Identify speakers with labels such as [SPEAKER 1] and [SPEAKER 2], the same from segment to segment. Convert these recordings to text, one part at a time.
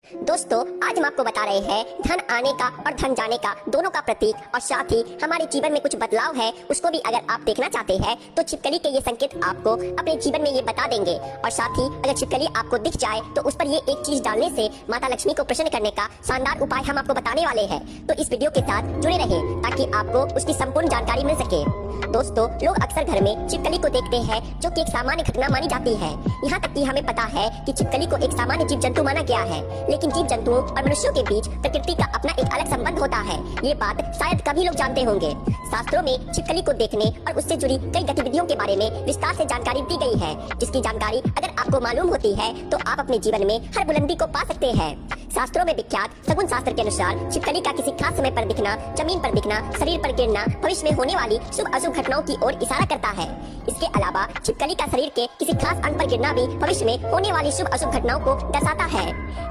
[SPEAKER 1] दोस्तों, आज हम आपको बता रहे हैं धन आने का और धन जाने का दोनों का प्रतीक और साथ ही हमारे जीवन में कुछ बदलाव है उसको भी अगर आप देखना चाहते हैं तो छिपकली के ये संकेत आपको अपने जीवन में ये बता देंगे। और साथ ही अगर छिपकली आपको दिख जाए तो उस पर ये एक चीज डालने से माता लक्ष्मी को प्रसन्न करने का शानदार उपाय हम आपको बताने वाले हैं। तो इस वीडियो के साथ जुड़े रहे ताकि आपको उसकी संपूर्ण जानकारी मिल सके। दोस्तों, लोग अक्सर घर में छिपकली को देखते हैं जो कि एक सामान्य घटना मानी जाती है। यहाँ तक कि हमें पता है कि छिपकली को एक सामान्य जीव जंतु माना गया है, लेकिन जीव जंतुओं और मनुष्यों के बीच प्रकृति का अपना एक अलग संबंध होता है। ये बात शायद कभी लोग जानते होंगे। शास्त्रों में छिपकली को देखने और उससे जुड़ी कई गतिविधियों के बारे में विस्तार से जानकारी दी गई है, जिसकी जानकारी अगर आपको मालूम होती है तो आप अपने जीवन में हर बुलंदी को पा सकते हैं। शास्त्रों में विख्यात शगुन शास्त्र के अनुसार छिपकली का किसी खास समय पर दिखना, जमीन पर दिखना, शरीर पर गिरना भविष्य में होने वाली शुभ अशुभ घटनाओं की ओर इशारा करता है। इसके अलावा छिपकली का शरीर के किसी खास अंग पर गिरना भी भविष्य में होने वाली शुभ अशुभ घटनाओं को दर्शाता है।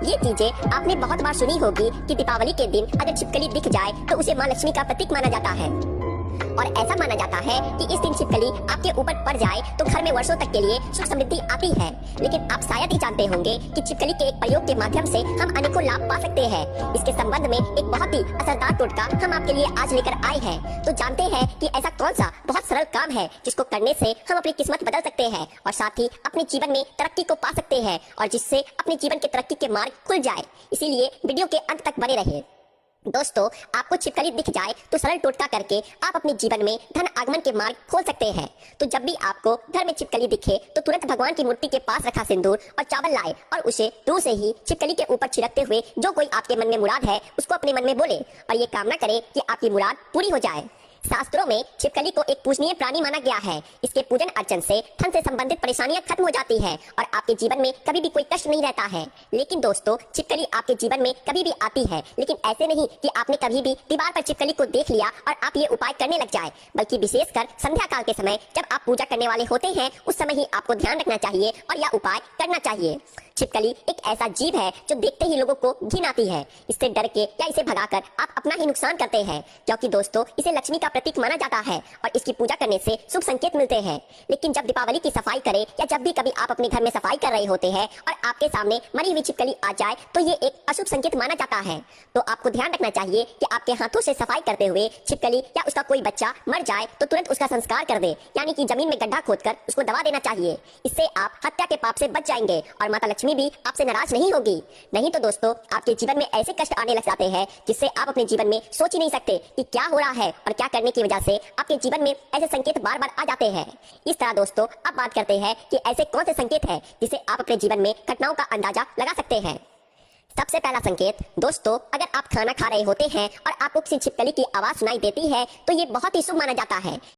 [SPEAKER 1] ये चीजें आपने बहुत बार सुनी होगी कि दीपावली के दिन अगर छिपकली दिख जाए तो उसे माँ लक्ष्मी का प्रतीक माना जाता है और ऐसा माना जाता है कि इस दिन छिपकली आपके ऊपर पड़ जाए तो घर में वर्षों तक के लिए सुख समृद्धि आती है। लेकिन आप शायद ही जानते होंगे कि छिपकली के एक प्रयोग के माध्यम से हम अनेकों लाभ पा सकते हैं। इसके संबंध में एक बहुत ही असरदार टोटका हम आपके लिए आज लेकर आए हैं। तो जानते हैं कि ऐसा कौन सा बहुत सरल काम है जिसको करने से हम अपनी किस्मत बदल सकते हैं और साथ ही अपने जीवन में तरक्की को पा सकते हैं और जिससे अपने जीवन के तरक्की के मार्ग खुल जाए। इसीलिए वीडियो के अंत तक बने रहिए। दोस्तों, आपको छिपकली दिख जाए तो सरल टोटका करके आप अपने जीवन में धन आगमन के मार्ग खोल सकते हैं। तो जब भी आपको घर में छिपकली दिखे तो तुरंत भगवान की मूर्ति के पास रखा सिंदूर और चावल लाए और उसे दूर से ही छिपकली के ऊपर छिड़कते हुए जो कोई आपके मन में मुराद है उसको अपने मन में बोले और ये कामना करे कि आपकी मुराद पूरी हो जाए। शास्त्रों में छिपकली को एक पूजनीय प्राणी माना गया है। इसके पूजन अर्चन से धन से संबंधित परेशानियां खत्म हो जाती हैं और आपके जीवन में कभी भी कोई कष्ट नहीं रहता है। लेकिन दोस्तों, छिपकली आपके जीवन में कभी भी आती है, लेकिन ऐसे नहीं कि आपने कभी भी दीवार पर छिपकली को देख लिया और आप ये उपाय करने लग जाए, बल्कि विशेषकर संध्या काल के समय जब आप पूजा करने वाले होते हैं उस समय ही आपको ध्यान रखना चाहिए और यह उपाय करना चाहिए। छिपकली एक ऐसा जीव है जो देखते ही लोगों को घिन आती है। इससे डर के या इसे भगाकर आप अपना ही नुकसान करते हैं, क्योंकि दोस्तों इसे लक्ष्मी का प्रतीक माना जाता है और इसकी पूजा करने से शुभ संकेत मिलते हैं। लेकिन जब दीपावली की सफाई करें या जब भी कभी आप अपने घर में सफाई कर रहे होते हैं और आपके सामने मरी हुई छिपकली आ जाए तो ये एक अशुभ संकेत माना जाता है। तो आपको ध्यान रखना चाहिए कि आपके हाथों से सफाई करते हुए छिपकली या उसका कोई बच्चा मर जाए तो तुरंत उसका संस्कार कर दे, यानी कि जमीन में गड्ढा खोदकर उसको दबा देना चाहिए। इससे आप हत्या के पाप से बच जाएंगे और माता लक्ष्मी भी आपसे नाराज नहीं होगी। नहीं तो दोस्तों, आपके जीवन में ऐसे कष्ट आने लग जाते हैं जिससे आप अपने जीवन में सोच ही नहीं सकते कि क्या हो रहा है और क्या करने की वजह से आपके जीवन में ऐसे संकेत बार बार आ जाते हैं। इस तरह दोस्तों, अब बात करते हैं कि ऐसे कौन से संकेत हैं जिसे आप अपने जीवन में घटनाओं का अंदाजा लगा सकते हैं। सबसे पहला संकेत दोस्तों, अगर आप खाना खा रहे होते हैं और आपको किसी छिपकली की आवाज सुनाई देती है तो ये बहुत ही शुभ माना जाता है।